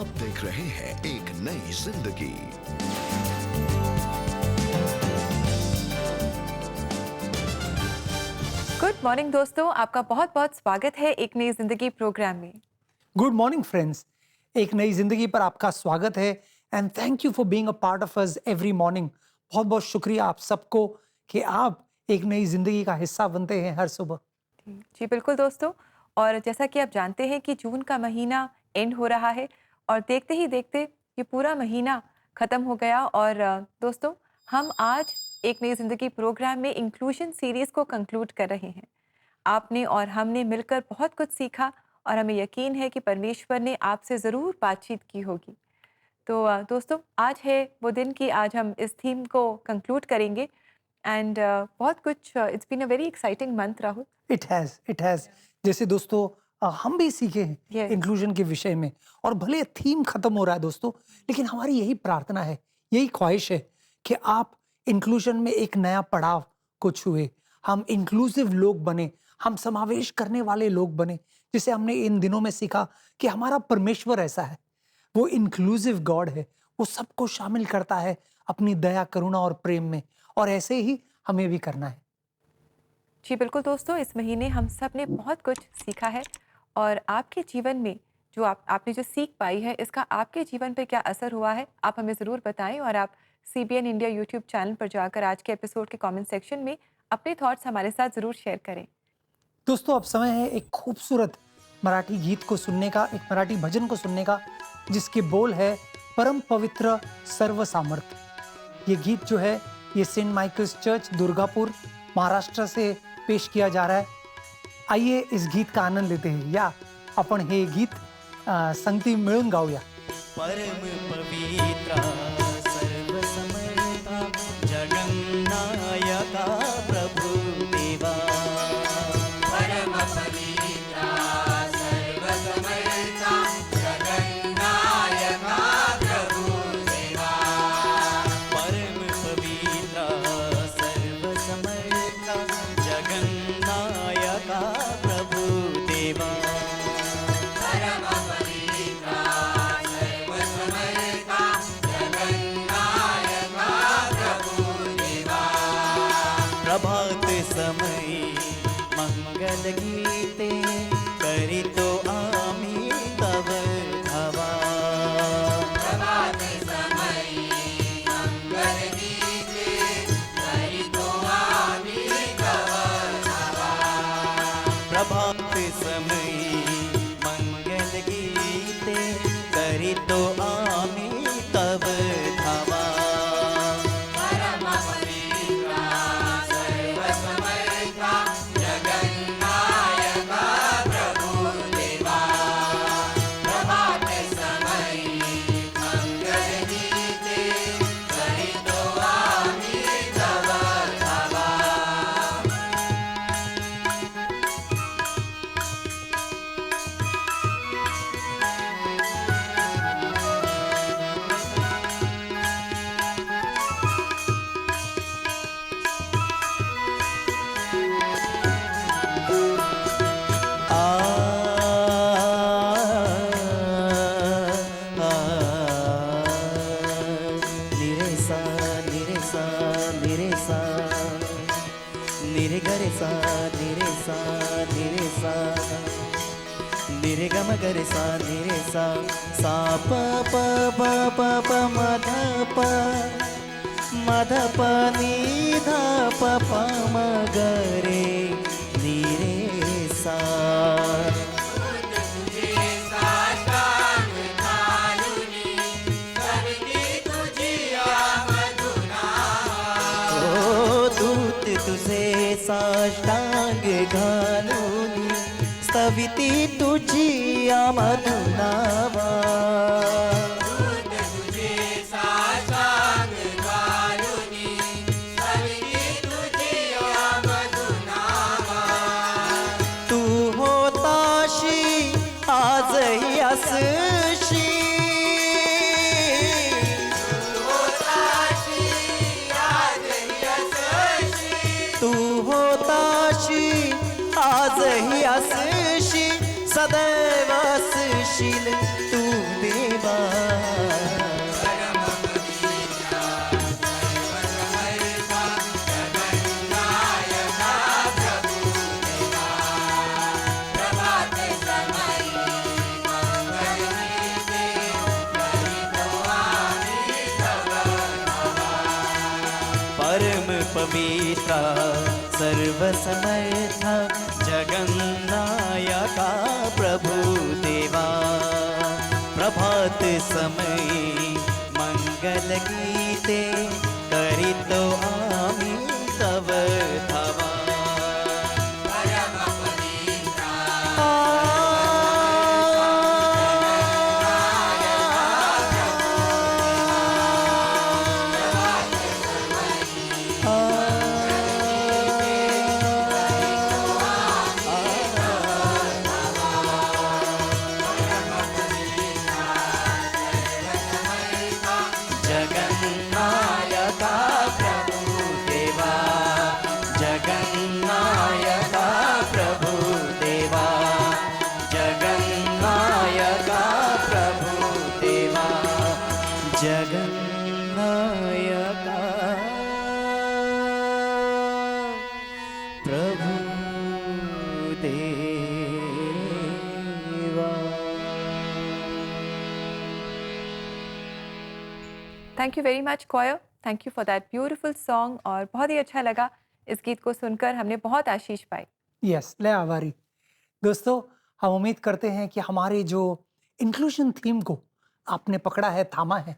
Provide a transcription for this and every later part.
आप देख रहे हैं एक नई जिंदगी। गुड मॉर्निंग दोस्तों, आपका बहुत बहुत स्वागत है एक नई जिंदगी प्रोग्राम में। गुड मॉर्निंग फ्रेंड्स, एक नई जिंदगी पर आपका स्वागत है and thank you for being a part of us every morning. बहुत बहुत शुक्रिया आप सबको कि आप एक नई जिंदगी का हिस्सा बनते हैं हर सुबह। जी बिल्कुल दोस्तों, और जैसा कि आप जानते हैं कि जून का महीना एंड हो रहा है और देखते ही देखते ये पूरा महीना ख़त्म हो गया। और दोस्तों, हम आज एक नई ज़िंदगी प्रोग्राम में इंक्लूजन सीरीज़ को कंक्लूड कर रहे हैं। आपने और हमने मिलकर बहुत कुछ सीखा और हमें यकीन है कि परमेश्वर ने आपसे ज़रूर बातचीत की होगी। तो दोस्तों, आज है वो दिन कि आज हम इस थीम को कंक्लूड करेंगे एंड बहुत कुछ it's been a very exciting month Rahul. It has जैसे दोस्तों हम भी सीखे हैं Yes. इंक्लूजन के विषय में, और भले थीम खत्म हो रहा है दोस्तों, लेकिन हमारी यही प्रार्थना है, यही ख्वाहिश है कि आप इंक्लूजन में एक नया पड़ाव को छुए, हम इंक्लूसिव लोग बने, हम समावेश करने वाले लोग बने। जिसे हमने इन दिनों में सीखा कि हमारा परमेश्वर ऐसा है, वो इंक्लूसिव गॉड है, वो सबको शामिल करता है अपनी दया, करुणा और प्रेम में, और ऐसे ही हमें भी करना है। जी बिल्कुल दोस्तों, इस महीने हम सब ने बहुत कुछ सीखा है और आपके जीवन में जो आपने जो सीख पाई है, इसका आपके जीवन पे क्या असर हुआ है, आप हमें ज़रूर बताएं। और आप CBN इंडिया यूट्यूब चैनल पर जाकर आज के एपिसोड के कमेंट सेक्शन में अपने थॉट्स हमारे साथ ज़रूर शेयर करें। दोस्तों, अब समय है एक खूबसूरत मराठी गीत को सुनने का, एक मराठी भजन को सुनने का, जिसके बोल है परम पवित्र सर्व सामर्थ। ये गीत जो है ये saint Michael's church Durgapur Maharashtra से पेश किया जा रहा है। आइए इस गीत का आनंद लेते हैं, या आपण हे गीत संगती मिळून गाऊया। परम पवित्रा सर्व समर्था जगन्नायका प्रभु देवा। परम पवित्रा सर्व समर्था जगन्नायका प्रभु देवा। परम पवित्रा सर्व समर्था जगन्नायका प्रभु देवा। प्रभात समय मंगल गीते करितो आम्ही तव धावा। प्रभात समय मंगल गीते करितो आम्ही तव धावा। प्रभात समय मंगल गीते करितो आम्ही तव धावा। गरे सा निरे सा सा प प प प प म ध प मध प नि ध प प म गरे निरे सा। दूत तुझे साष्टांग घालूनी स्तविती तुझी मधुनावा। दूत तुझे साष्टांग घालूनी स्तविती तुझी मधुनावा। तू होताशी आजही असशी। तू होताशी आजही असशी सदैव असशील पवित्रा सर्वसमर्था जगन्नायका प्रभु देवा प्रभात समय मंगल गीते करितो आमी तव धावा जगन्नायका प्रभु देवा जगन्नायका प्रभु देवा जगन्नायका प्रभु देवा जगन्नायका प्रभु देवा। Thank you very much coir, thank you for that beautiful song. और बहुत ही अच्छा लगा इस गीत को सुनकर, हमने बहुत आशीष पाई। यस, ले आभारी दोस्तों। हम उम्मीद करते हैं कि हमारे जो इंक्लूजन थीम को आपने पकड़ा है, थामा है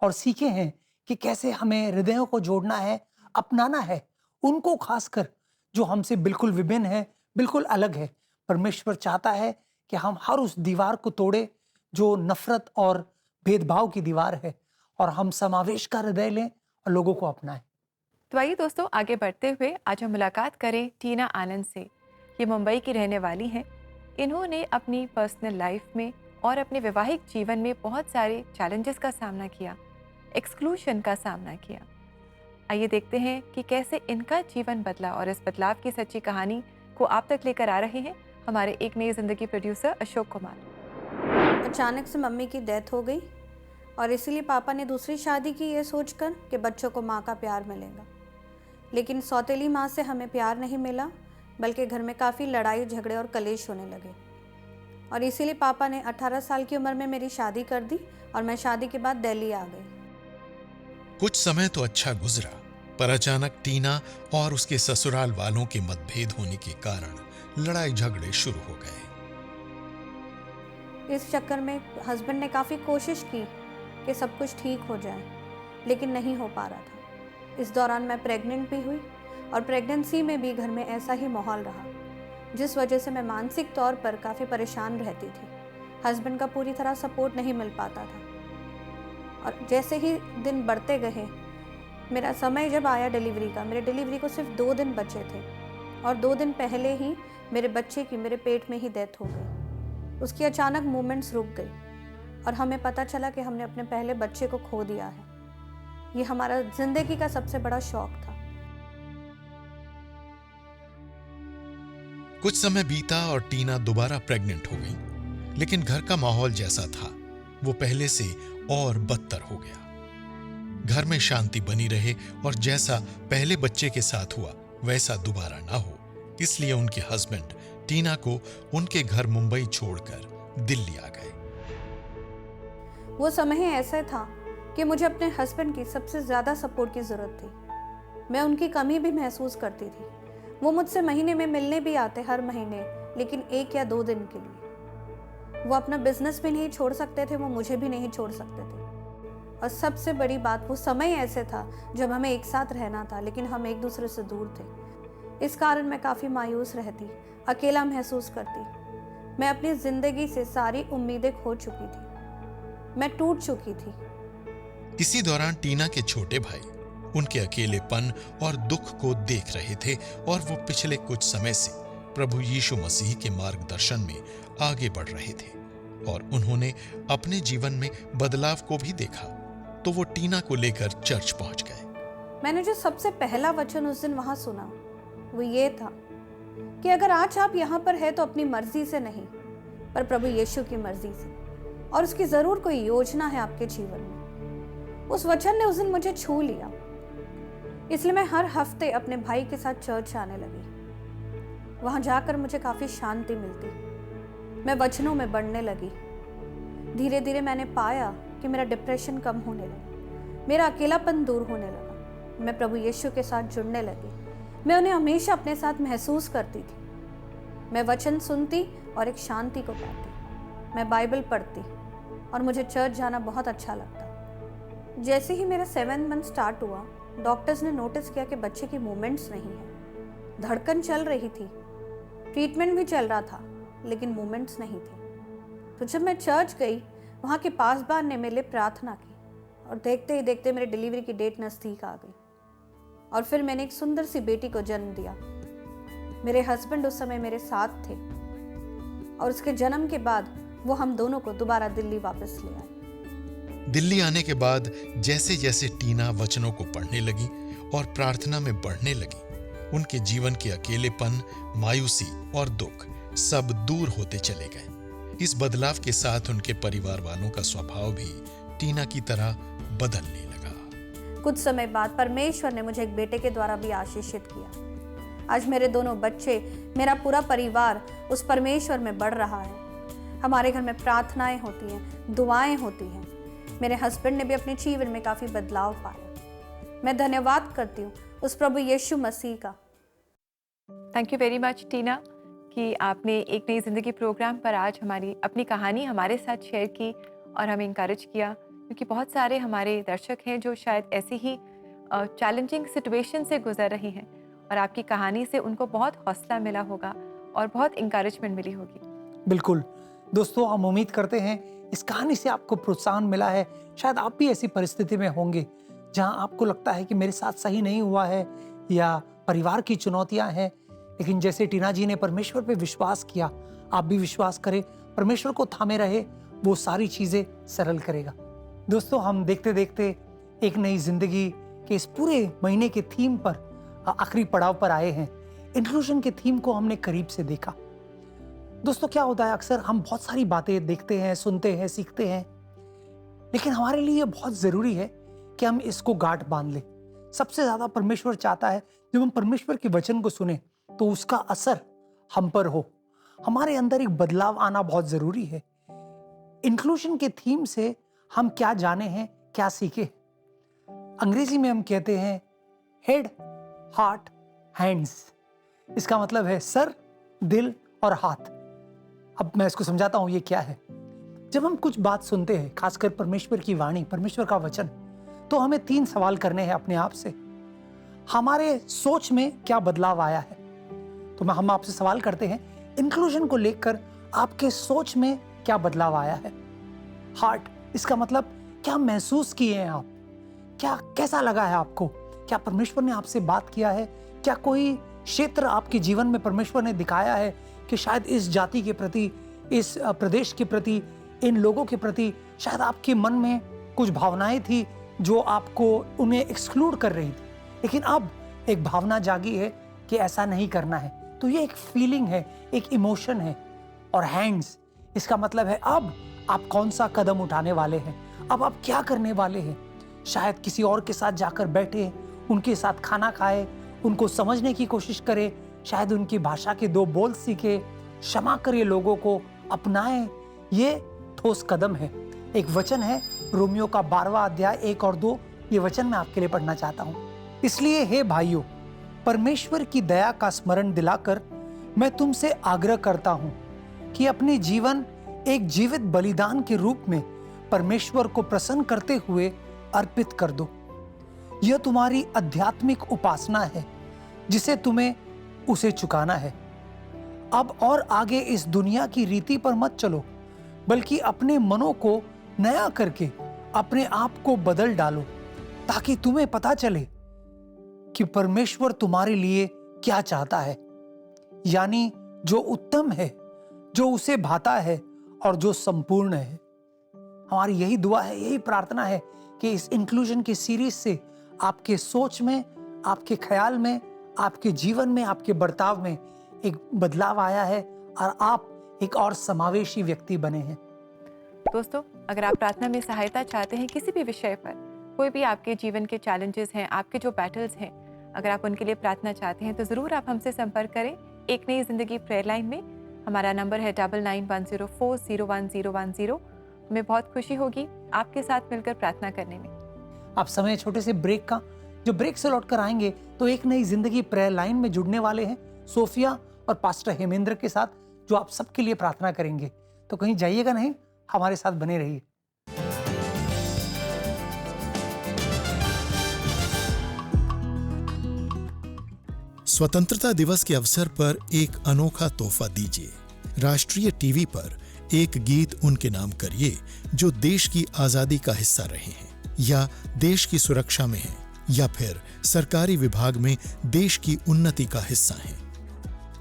और सीखे हैं कि कैसे हमें हृदयों को जोड़ना है, अपनाना है उनको, खासकर जो हमसे बिल्कुल विभिन्न है, बिल्कुल अलग है। परमेश्वर चाहता है कि हम हर उस दीवार को तोड़े जो नफरत और भेदभाव की दीवार है, और हम समावेश का हृदय लें और लोगों को अपनाएं। तो आइए दोस्तों, आगे बढ़ते हुए आज हम मुलाकात करें टीना आनंद से। ये मुंबई की रहने वाली हैं। इन्होंने अपनी पर्सनल लाइफ में और अपने वैवाहिक जीवन में बहुत सारे चैलेंजेस का सामना किया, एक्सक्लूशन का सामना किया। आइए देखते हैं कि कैसे इनका जीवन बदला, और इस बदलाव की सच्ची कहानी को आप तक लेकर आ रहे हैं हमारे एक नई जिंदगी प्रोड्यूसर अशोक कुमार। अचानक से मम्मी की डेथ हो गई और इसीलिए पापा ने दूसरी शादी की, ये सोचकर कि बच्चों को माँ का प्यार मिलेगा। लेकिन सौतेली माँ से हमें प्यार नहीं मिला, बल्कि घर में काफ़ी लड़ाई झगड़े और कलेश होने लगे। और इसीलिए पापा ने 18 साल की उम्र में मेरी शादी कर दी और मैं शादी के बाद दिल्ली आ गई। कुछ समय तो अच्छा गुजरा, पर अचानक टीना और उसके ससुराल वालों के मतभेद होने के कारण लड़ाई झगड़े शुरू हो गए। इस चक्कर में हस्बैंड ने काफ़ी कोशिश की कि सब कुछ ठीक हो जाए, लेकिन नहीं हो पा रहा था। इस दौरान मैं प्रेग्नेंट भी हुई और प्रेगनेंसी में भी घर में ऐसा ही माहौल रहा, जिस वजह से मैं मानसिक तौर पर काफ़ी परेशान रहती थी। हस्बैंड का पूरी तरह सपोर्ट नहीं मिल पाता था। और जैसे ही दिन बढ़ते गए, मेरा समय जब आया डिलीवरी का, मेरे डिलीवरी को सिर्फ 2 दिन बचे थे और 2 दिन पहले ही मेरे बच्चे की मेरे पेट में ही डेथ हो गई। उसकी अचानक मूवमेंट्स रुक गई और हमें पता चला कि हमने अपने पहले बच्चे को खो दिया है। ये हमारा जिंदगी का सबसे बड़ा शौक था। कुछ समय बीता और टीना दोबारा प्रेग्नेंट हो गई, लेकिन घर का माहौल जैसा था वो पहले से और बदतर हो गया। घर में शांति बनी रहे और जैसा पहले बच्चे के साथ हुआ वैसा दोबारा ना हो, इसलिए उनके हस्बैंड टीना को उनके घर मुंबई छोड़कर दिल्ली आ गए। वो समय ऐसा था कि मुझे अपने हस्बैंड की सबसे ज़्यादा सपोर्ट की ज़रूरत थी। मैं उनकी कमी भी महसूस करती थी। वो मुझसे महीने में मिलने भी आते, हर महीने, लेकिन 1 या 2 दिन के लिए। वो अपना बिजनेस भी नहीं छोड़ सकते थे, वो मुझे भी नहीं छोड़ सकते थे। और सबसे बड़ी बात, वो समय ऐसे था जब हमें एक साथ रहना था, लेकिन हम एक दूसरे से दूर थे। इस कारण मैं काफ़ी मायूस रहती, अकेला महसूस करती। मैं अपनी ज़िंदगी से सारी उम्मीदें खो चुकी थी, मैं टूट चुकी थी। इसी दौरान टीना के छोटे भाई उनके अकेलेपन और दुख को देख रहे थे और वो पिछले कुछ समय से प्रभु यीशु मसीह के मार्गदर्शन में आगे बढ़ रहे थे और उन्होंने अपने जीवन में बदलाव को भी देखा, तो वो टीना को लेकर चर्च पहुंच गए। मैंने जो सबसे पहला वचन उस दिन वहां सुना वो ये था कि अगर आज आप यहाँ पर हैं तो अपनी मर्जी से नहीं, पर प्रभु यीशु की मर्जी से, और उसकी जरूर कोई योजना है आपके जीवन में। उस वचन ने उस दिन मुझे छू लिया, इसलिए मैं हर हफ्ते अपने भाई के साथ चर्च आने लगी। वहां जाकर मुझे काफी शांति मिलती, मैं वचनों में बढ़ने लगी। धीरे धीरे मैंने पाया कि मेरा डिप्रेशन कम होने लगा, मेरा अकेलापन दूर होने लगा। मैं प्रभु यीशु के साथ जुड़ने लगी। मैं उन्हें हमेशा अपने साथ महसूस करती थी। मैं वचन सुनती और एक शांति को पाती। मैं बाइबल पढ़ती और मुझे चर्च जाना बहुत अच्छा लगता। जैसे ही मेरा 7th मंथ स्टार्ट हुआ, डॉक्टर्स ने नोटिस किया कि बच्चे की मूवमेंट्स नहीं है। धड़कन चल रही थी, ट्रीटमेंट भी चल रहा था, लेकिन मूवमेंट्स नहीं थी। तो जब मैं चर्च गई, वहाँ के पासबान ने मेरे लिए प्रार्थना की और देखते ही देखते मेरे डिलीवरी की डेट नज़दीक आ गई और फिर मैंने एक सुंदर सी बेटी को जन्म दिया। मेरे हस्बैंड उस समय मेरे साथ थे और उसके जन्म के बाद वो हम दोनों को दोबारा दिल्ली वापस ले आए। दिल्ली आने के बाद जैसे जैसे टीना वचनों को पढ़ने लगी और प्रार्थना में बढ़ने लगी, उनके जीवन के अकेलेपन, मायूसी और दुख सब दूर होते चले गए। इस बदलाव के साथ उनके परिवार वालों का स्वभाव भी टीना की तरह बदलने लगा। कुछ समय बाद परमेश्वर ने मुझे एक बेटे के द्वारा भी आशीषित किया। आज मेरे दोनों बच्चे, मेरा पूरा परिवार उस परमेश्वर में बढ़ रहा है। हमारे घर में प्रार्थनाएं होती हैं, दुआएं होती हैं। मेरे हस्बैंड ने भी अपने जीवन में काफ़ी बदलाव पाया। मैं धन्यवाद करती हूँ उस प्रभु यीशु मसीह का। थैंक यू वेरी मच टीना कि आपने एक नई ज़िंदगी प्रोग्राम पर आज हमारी अपनी कहानी हमारे साथ शेयर की और हमें इंकरेज किया, क्योंकि बहुत सारे हमारे दर्शक हैं जो शायद ऐसी ही चैलेंजिंग सिचुएशन से गुजर रही हैं और आपकी कहानी से उनको बहुत हौसला मिला होगा और बहुत इंकरेजमेंट मिली होगी। बिल्कुल दोस्तों, हम उम्मीद करते हैं इस कहानी से आपको प्रोत्साहन मिला है। शायद आप भी ऐसी परिस्थिति में होंगे जहां आपको लगता है कि मेरे साथ सही नहीं हुआ है या परिवार की चुनौतियां हैं, लेकिन जैसे टीना जी ने परमेश्वर पे विश्वास किया, आप भी विश्वास करें, परमेश्वर को थामे रहे, वो सारी चीजें सरल करेगा। दोस्तों, हम देखते देखते एक नई जिंदगी के इस पूरे महीने के थीम पर आखिरी पड़ाव पर आए हैं। इंक्लूजन के थीम को हमने करीब से देखा। दोस्तों, क्या होता है, अक्सर हम बहुत सारी बातें देखते हैं, सुनते हैं, सीखते हैं, लेकिन हमारे लिए बहुत जरूरी है कि हम इसको गांठ बांध लें। सबसे ज्यादा परमेश्वर चाहता है जब हम परमेश्वर के वचन को सुने तो उसका असर हम पर हो, हमारे अंदर एक बदलाव आना बहुत जरूरी है। इंक्लूजन के थीम से हम क्या जाने हैं, क्या सीखे। अंग्रेजी में हम कहते हैं हेड, हार्ट, हैंड्स। इसका मतलब है सर, दिल और हाथ। अब मैं इसको समझाता हूं ये क्या है। जब हम कुछ बात सुनते हैं, खासकर परमेश्वर की वाणी, परमेश्वर का वचन, तो हमें 3 सवाल करने हैं अपने आप से। हमारे सोच में क्या बदलाव आया है? तो हम आपसे सवाल करते हैं, इंक्लूजन को लेकर आपके सोच में क्या बदलाव आया है? हार्ट, इसका मतलब क्या महसूस किए हैं आप? क्या कैसा लगा है आपको? क्या परमेश्वर ने आपसे बात किया है? क्या कोई क्षेत्र आपके जीवन में परमेश्वर ने दिखाया है कि शायद इस जाति के प्रति, इस प्रदेश के प्रति, इन लोगों के प्रति शायद आपके मन में कुछ भावनाएं थी जो आपको उन्हें एक्सक्लूड कर रही थी, लेकिन अब एक भावना जागी है कि ऐसा नहीं करना है। तो ये एक फीलिंग है, एक इमोशन है। और हैंड्स, इसका मतलब है अब आप कौन सा कदम उठाने वाले हैं, अब आप क्या करने वाले हैं। शायद किसी और के साथ जाकर बैठे, उनके साथ खाना खाए, उनको समझने की कोशिश करे, शायद उनकी भाषा के 2 बोल सीखे, क्षमा करे, लोगों को अपनाएं। ये ठोस कदम है। एक वचन है रोमियो का 12वां अध्याय 1 और 2, ये वचन मैं आपके लिए पढ़ना चाहता हूँ। इसलिए हे भाइयों, परमेश्वर की दया का स्मरण दिलाकर मैं तुमसे आग्रह करता हूँ कि अपने जीवन एक जीवित बलिदान के रूप में परमेश्वर को प्रसन्न करते हुए अर्पित कर दो। यह तुम्हारी आध्यात्मिक उपासना है जिसे तुम्हें उसे चुकाना है। अब और आगे इस दुनिया की रीति पर मत चलो, बल्कि अपने मनों को नया करके अपने आप को बदल डालो, ताकि तुम्हें पता चले कि परमेश्वर तुम्हारे लिए क्या चाहता है, यानी जो उत्तम है, जो उसे भाता है और जो संपूर्ण है। हमारी यही दुआ है, यही प्रार्थना है कि इस इंक्लूजन की सीरीज से आपके सोच में, आपके ख्याल में, आपके जीवन में, आपके बर्ताव में एक बदलाव आया है और आप एक और समावेशी व्यक्ति बने हैं। दोस्तों, अगर आप प्रार्थना में सहायता चाहते हैं किसी भी विषय पर, कोई भी आपके जीवन के चैलेंजेस हैं, आपके जो बैटल्स हैं, अगर आप उनके लिए प्रार्थना चाहते हैं तो ज़रूर आप हमसे संपर्क करें। एक नई जिंदगी प्रेयर लाइन में हमारा नंबर है 9910401010। हमें बहुत खुशी होगी आपके साथ मिलकर प्रार्थना करने में। आप समय छोटे से ब्रेक का जो ब्रेक से लौट कर आएंगे तो एक नई जिंदगी प्रेयर लाइन में जुड़ने वाले हैं सोफिया और पास्टर हेमेंद्र के साथ, जो आप सबके लिए प्रार्थना करेंगे। तो कहीं जाइएगा नहीं, हमारे साथ बने रहिए। स्वतंत्रता दिवस के अवसर पर एक अनोखा तोहफा दीजिए। राष्ट्रीय टीवी पर एक गीत उनके नाम करिए जो देश की आजादी का हिस्सा रहे हैं, या देश की सुरक्षा में हैं, या फिर सरकारी विभाग में देश की उन्नति का हिस्सा हैं।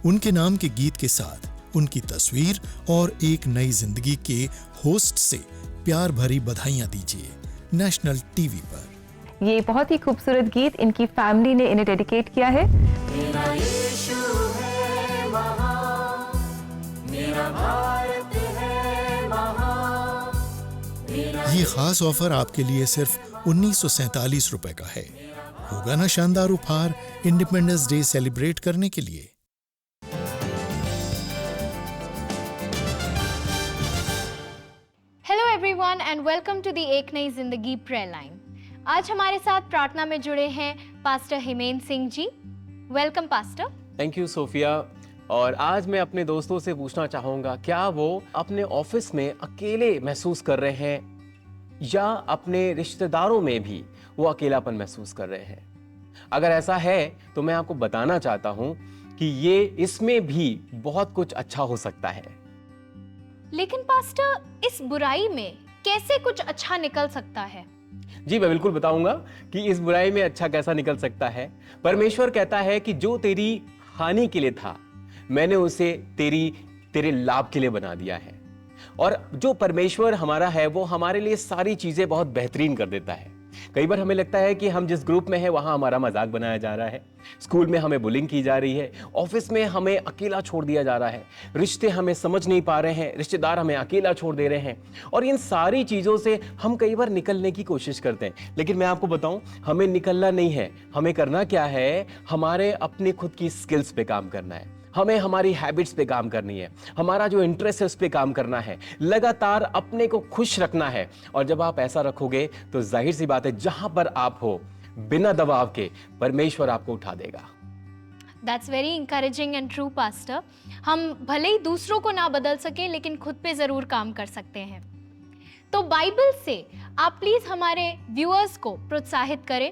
उनके नाम के गीत के साथ उनकी तस्वीर और एक नई जिंदगी के होस्ट से प्यार भरी बधाइयां दीजिए नेशनल टीवी पर। ये बहुत ही खूबसूरत गीत इनकी फैमिली ने इन्हें डेडिकेट किया है। मेरा यीशु है महान, मेरा भारत है महान, ये खास ऑफर आपके लिए सिर्फ 1947 रुपए का है। होगा ना शानदार उपहार इंडिपेंडेंस डे सेलिब्रेट करने के लिए। Hello everyone and welcome to the एक नई जिंदगी प्रेयर लाइन। आज हमारे साथ प्रार्थना में जुड़े हैं pastor Hemendra Singh ji. Welcome pastor. Thank you Sophia. और आज मैं अपने दोस्तों से पूछना चाहूँगा, क्या वो अपने ऑफिस में अकेले महसूस कर रहे हैं या अपने रिश्तेदारों में भी वो अकेलापन महसूस कर रहे हैं? अगर ऐसा है तो मैं आपको बताना चाहता हूँ कि ये इसमें भी बहुत कुछ अच्छा हो सकता है। लेकिन पास्टर, इस बुराई में कैसे कुछ अच्छा निकल सकता है? जी, मैं बिल्कुल बताऊंगा कि इस बुराई में अच्छा कैसा निकल सकता है। परमेश्वर कहता है कि जो तेरी हानि के लिए था, मैंने उसे तेरे लाभ के लिए बना दिया है। और जो परमेश्वर हमारा है वो हमारे लिए सारी चीजें बहुत बेहतरीन कर देता है। कई बार हमें लगता है कि हम जिस ग्रुप में हैं वहां हमारा मजाक बनाया जा रहा है, स्कूल में हमें बुलिंग की जा रही है, ऑफिस में हमें अकेला छोड़ दिया जा रहा है, रिश्ते हमें समझ नहीं पा रहे हैं, रिश्तेदार हमें अकेला छोड़ दे रहे हैं। और इन सारी चीजों से हम कई बार निकलने की कोशिश करते हैं। लेकिन मैं आपको बताऊं, हमें निकलना नहीं है। हमें करना क्या है? हमारे अपने खुद की स्किल्स पे काम करना है, हमें हमारी हैबिट्स पे काम करनी है, हमारा जो इंटरेस्ट है उस पे काम करना है, लगातार अपने को खुश रखना है। और जब आप ऐसा रखोगे तो जाहिर सी बात है, जहां पर आप हो बिना दबाव के परमेश्वर आपको उठा देगा। That's very encouraging and true pastor. हम भले ही दूसरों को ना बदल सके लेकिन खुद पे जरूर काम कर सकते हैं। तो बाइबल से आप प्लीज हमारे व्यूअर्स को प्रोत्साहित करें।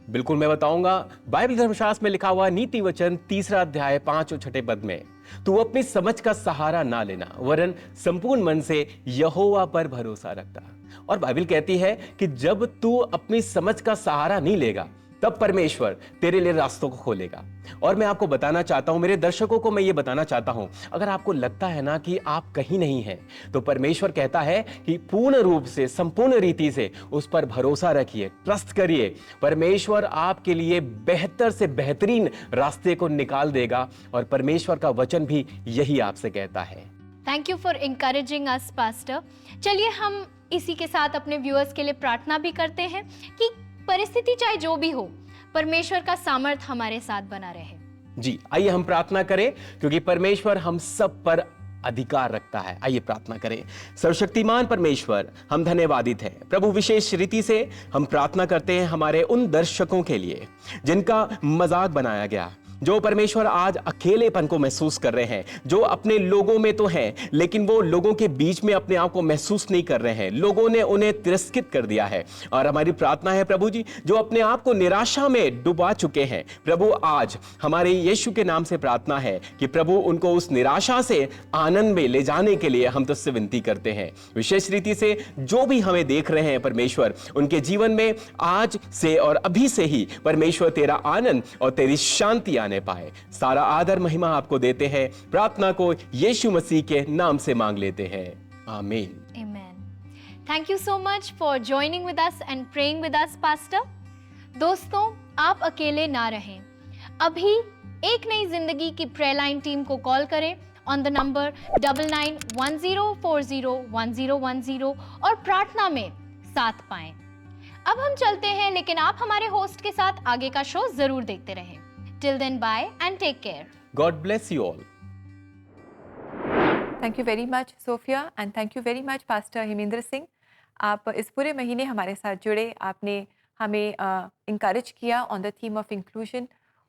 बिल्कुल, मैं बताऊंगा। बाइबल धर्मशास्त्र में लिखा हुआ नीति वचन 3 अध्याय 5 और 6 पद में, तू अपनी समझ का सहारा ना लेना, वरन संपूर्ण मन से यहोवा पर भरोसा रखता। और बाइबल कहती है कि जब तू अपनी समझ का सहारा नहीं लेगा तब परमेश्वर तेरे लिए रास्तों को खोलेगा। और मैं आपको बताना चाहता हूं, मेरे दर्शकों को मैं ये बताना चाहता हूं, अगर आपको लगता है ना कि आप कहीं नहीं हैं, तो परमेश्वर कहता है कि पूर्ण रूप से, संपूर्ण रीति से उस पर भरोसा रखिए, ट्रस्ट करिए। परमेश्वर आपके लिए बेहतर से बेहतरीन रास्ते को निकाल देगा। और परमेश्वर का वचन भी यही आपसे कहता है। Thank you for encouraging us pastor. चलिए हम इसी के साथ अपने व्यूअर्स के लिए प्रार्थना भी करते हैं कि परिस्थिति चाहे जो भी हो, परमेश्वर का सामर्थ हमारे साथ बना रहे। जी, आइए हम प्रार्थना करें, क्योंकि परमेश्वर हम सब पर अधिकार रखता है। आइए प्रार्थना करें। सर्वशक्तिमान परमेश्वर, हम धन्यवादित हैं प्रभु। विशेष रीति से हम प्रार्थना करते हैं हमारे उन दर्शकों के लिए जिनका मजाक बनाया गया, जो परमेश्वर आज अकेलेपन को महसूस कर रहे हैं, जो अपने लोगों में तो हैं लेकिन वो लोगों के बीच में अपने आप को महसूस नहीं कर रहे हैं, लोगों ने उन्हें तिरस्कृत कर दिया है। और हमारी प्रार्थना है प्रभु जी, जो अपने आप को निराशा में डुबा चुके हैं, प्रभु आज हमारे यीशु के नाम से प्रार्थना है कि प्रभु उनको उस निराशा से आनंद में ले जाने के लिए हम तुझसे विनती करते हैं। विशेष रीति से जो भी हमें देख रहे हैं परमेश्वर, उनके जीवन में आज से और अभी से ही परमेश्वर तेरा आनंद और तेरी शांति आने पाए। सारा आदर महिमा आपको देते हैं। प्रार्थना को यीशु मसीह के नाम से मांग लेते हैं, आमीन। Amen. Thank you so much for joining with us and praying with us pastor. दोस्तों, आप अकेले ना रहें। अभी एक नई जिंदगी की प्रेयर लाइन टीम को कॉल करें ऑन द नंबर 9910401010 और प्रार्थना में साथ पाएं। अब हम चलते हैं, लेकिन आप हमारे होस्ट के साथ आगे का शो जरूर देखते रहें। Till then, bye and take care. God bless you all. Thank you very much Sophia and thank you very much pastor Hemendra Singh. आप इस पूरे महीने हमारे साथ जुड़े, आपने हमें इंकरेज किया on the theme of inclusion,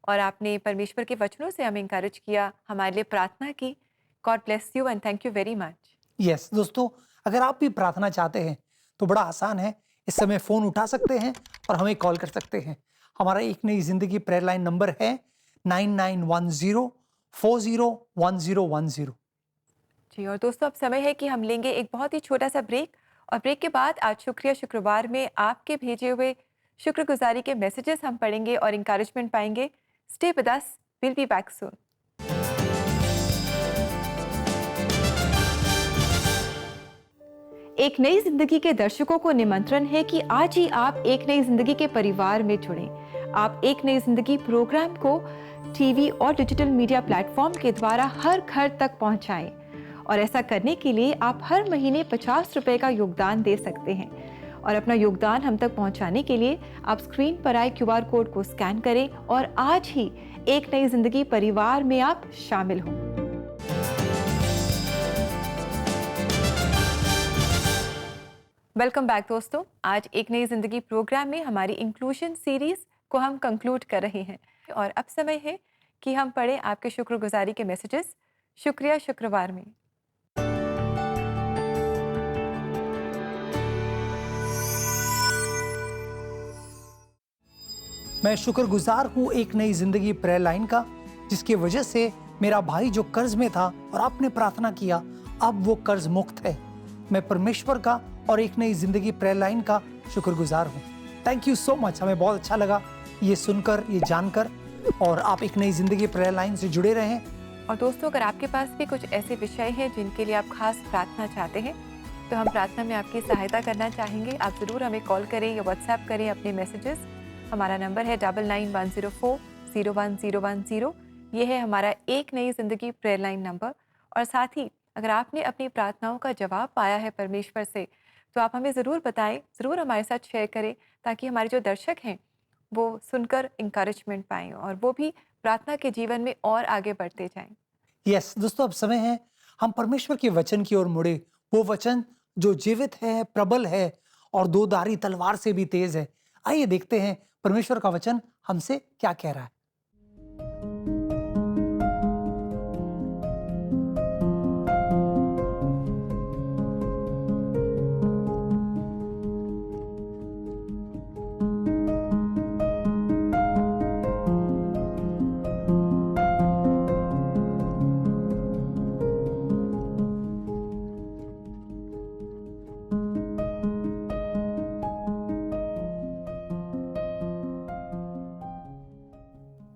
और आपने परमेश्वर के वचनों से हमें इंकरेज किया, हमारे लिए प्रार्थना की। God bless you and thank you very much. Yes दोस्तों, अगर आप भी प्रार्थना चाहते हैं तो बड़ा आसान है। इस समय फ़ोन उठा सकते हैं और हमें कॉल कर सकते हैं। हमारा एक नई ज़िंदगी प्रेयर लाइन नंबर है 9910401010। जी, और दोस्तों अब समय है कि हम लेंगे एक बहुत ही छोटा सा ब्रेक, और ब्रेक के बाद आज शुक्रिया शुक्रवार में आपके भेजे हुए शुक्रगुजारी के मैसेजेस हम पढ़ेंगे और इंकरेजमेंट पाएंगे। Stay with us, will be back soon. एक नई जिंदगी के दर्शकों को निमंत्रण है कि आज ही आप एक नई जिंदगी के परिवार में जुड़ें। आप एक नई जिंदगी प्रोग्राम को टीवी और डिजिटल मीडिया प्लेटफॉर्म के द्वारा हर घर तक पहुंचाएं, और ऐसा करने के लिए आप हर महीने 50 रुपए का योगदान दे सकते हैं। और अपना योगदान हम तक पहुंचाने के लिए आप स्क्रीन पर आए QR कोड को स्कैन करें और आज ही एक नई जिंदगी परिवार में आप शामिल हों। वेलकम बैक दोस्तों। आज एक नई जिंदगी प्रोग्राम में हमारी इंक्लूजन सीरीज को हम कंक्लूड कर रहे हैं, और अब समय है कि हम पढ़ें आपके शुक्रगुजारी के मैसेजेस शुक्रिया शुक्रवार में। मैं शुक्रगुजार हूँ एक नई जिंदगी प्रेयर लाइन का, जिसकी वजह से मेरा भाई जो कर्ज में था और आपने प्रार्थना किया, अब वो कर्ज मुक्त है। मैं परमेश्वर का और एक नई जिंदगी प्रेयर लाइन का शुक्रगुजार हूँ। Thank you so much. हमें बहुत अच्छा लगा ये सुनकर, ये जानकर, और आप एक नई जिंदगी प्रेयर लाइन से जुड़े रहें। और दोस्तों, अगर आपके पास भी कुछ ऐसे विषय हैं जिनके लिए आप खास प्रार्थना चाहते हैं, तो हम प्रार्थना में आपकी सहायता करना चाहेंगे। आप ज़रूर हमें कॉल करें या व्हाट्सएप करें अपने मैसेजेस। हमारा नंबर है 9910401010। ये है हमारा एक नई जिंदगी प्रेयर लाइन नंबर। और साथ ही अगर आपने अपनी प्रार्थनाओं का जवाब पाया है परमेश्वर से, तो आप हमें ज़रूर बताएं, ज़रूर हमारे साथ शेयर करें, ताकि हमारे जो दर्शक हैं वो सुनकर इंकरेजमेंट पाएँ और वो भी प्रार्थना के जीवन में और आगे बढ़ते जाएं। यस दोस्तों, अब समय है हम परमेश्वर के वचन की ओर मुड़े। वो वचन जो जीवित है, प्रबल है और दो धारी तलवार से भी तेज है। आइए देखते हैं परमेश्वर का वचन हमसे क्या कह रहा है।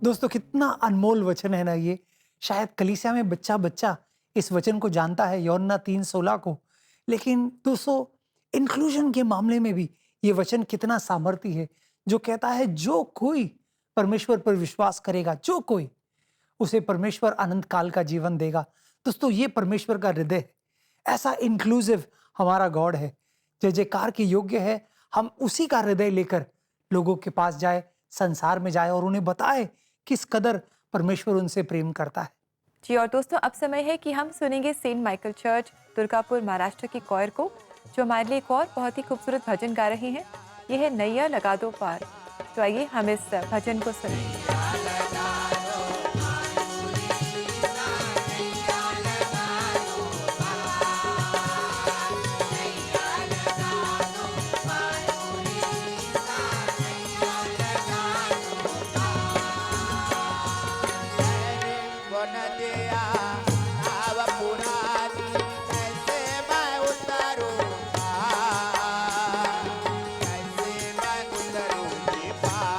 दोस्तों, कितना अनमोल वचन है ना ये। शायद कलीसिया में बच्चा बच्चा इस वचन को जानता है, यूहन्ना 3:16 को। लेकिन दोस्तों, इंक्लूजन के मामले में भी ये वचन कितना सामर्थी है, जो कहता है जो कोई परमेश्वर पर विश्वास करेगा, जो कोई, उसे परमेश्वर अनंत काल का जीवन देगा। दोस्तों, ये परमेश्वर का हृदय है। ऐसा इंक्लूसिव हमारा गॉड है, जय जयकार के योग्य है। हम उसी का हृदय लेकर लोगों के पास जाए, संसार में जाए और उन्हें बताए किस कदर परमेश्वर उनसे प्रेम करता है। जी, और दोस्तों अब समय है कि हम सुनेंगे saint Michael church Durgapur Maharashtra की कॉयर को, जो हमारे लिए एक और बहुत ही खूबसूरत भजन गा रहे हैं। यह है नैया लगा दो पार। तो आइए हम इस भजन को सुनें। कैसे मैं उतरूं ये पार।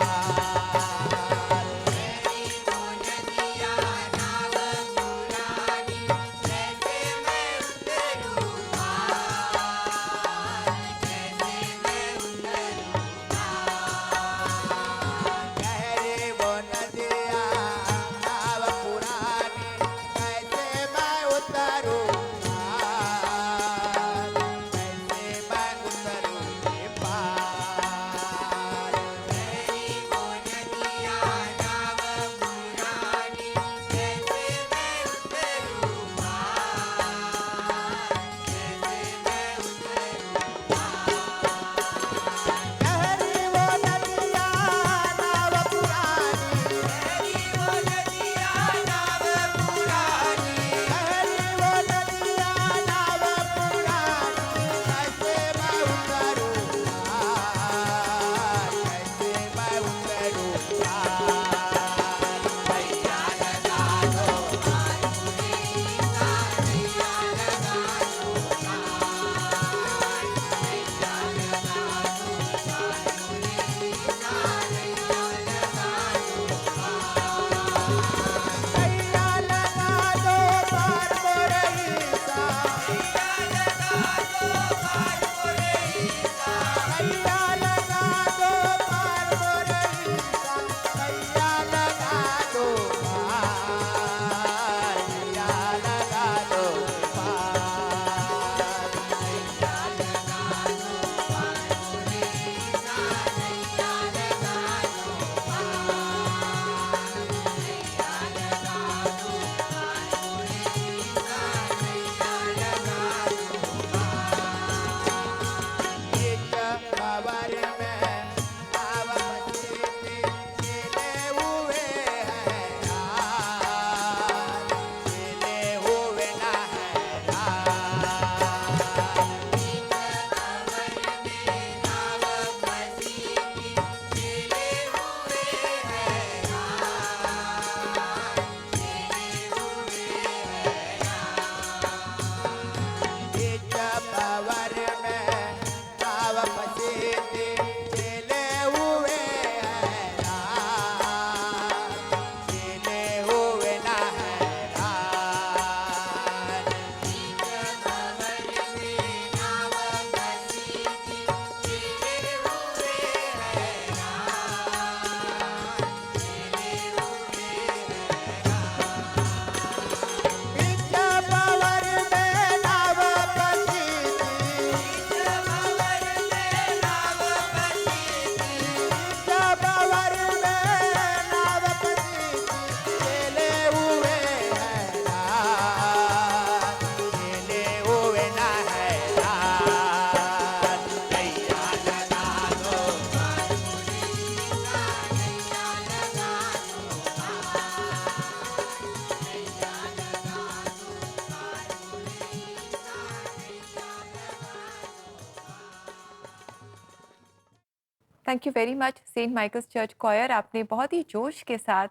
Thank you very much Saint Michael's Church choir. आपने बहुत ही जोश के साथ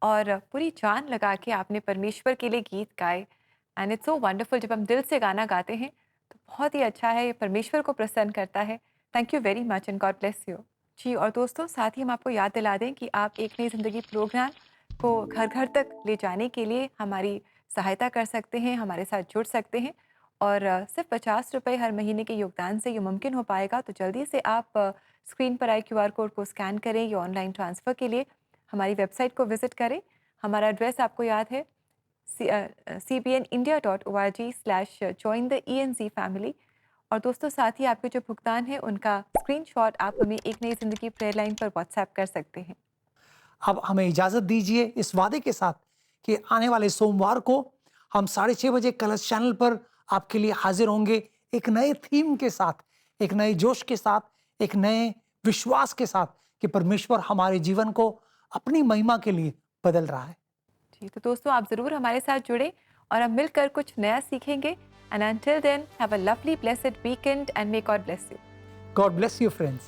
और पूरी जान लगा के आपने परमेश्वर के लिए गीत गाए एंड इट्स सो वंडरफुल। जब हम दिल से गाना गाते हैं तो बहुत ही अच्छा है, ये परमेश्वर को प्रसन्न करता है। Thank you very much and God bless you. जी, और दोस्तों साथ ही हम आपको याद दिला दें कि आप एक नई ज़िंदगी प्रोग्राम को घर घर तक ले जाने के लिए हमारी सहायता कर सकते हैं, हमारे साथ जुड़ सकते हैं और सिर्फ 50 रुपये हर महीने के योगदान से ये मुमकिन हो पाएगा। तो जल्दी से आप स्क्रीन पर आए QR कोड को स्कैन करें या ऑनलाइन ट्रांसफ़र के लिए हमारी वेबसाइट को विज़िट करें। हमारा एड्रेस आपको याद है cbnindia.org/join-the-ENC-family। और दोस्तों साथ ही आपके जो भुगतान है उनका स्क्रीनशॉट आप हमें एक नई ज़िंदगी प्रेयर लाइन पर व्हाट्सएप कर सकते हैं। अब हमें इजाजत दीजिए इस वादे के साथ कि आने वाले सोमवार को हम 6:30 बजे कलश चैनल पर आपके लिए हाजिर होंगे एक नए थीम के साथ, एक नए जोश के साथ, एक नए विश्वास के साथ कि परमेश्वर हमारे जीवन को अपनी महिमा के लिए बदल रहा है। जी, तो दोस्तों आप ज़रूर हमारे साथ जुड़े और हम मिलकर कुछ नया सीखेंगे। And until then, have a lovely blessed weekend and may God bless you. God bless you, friends.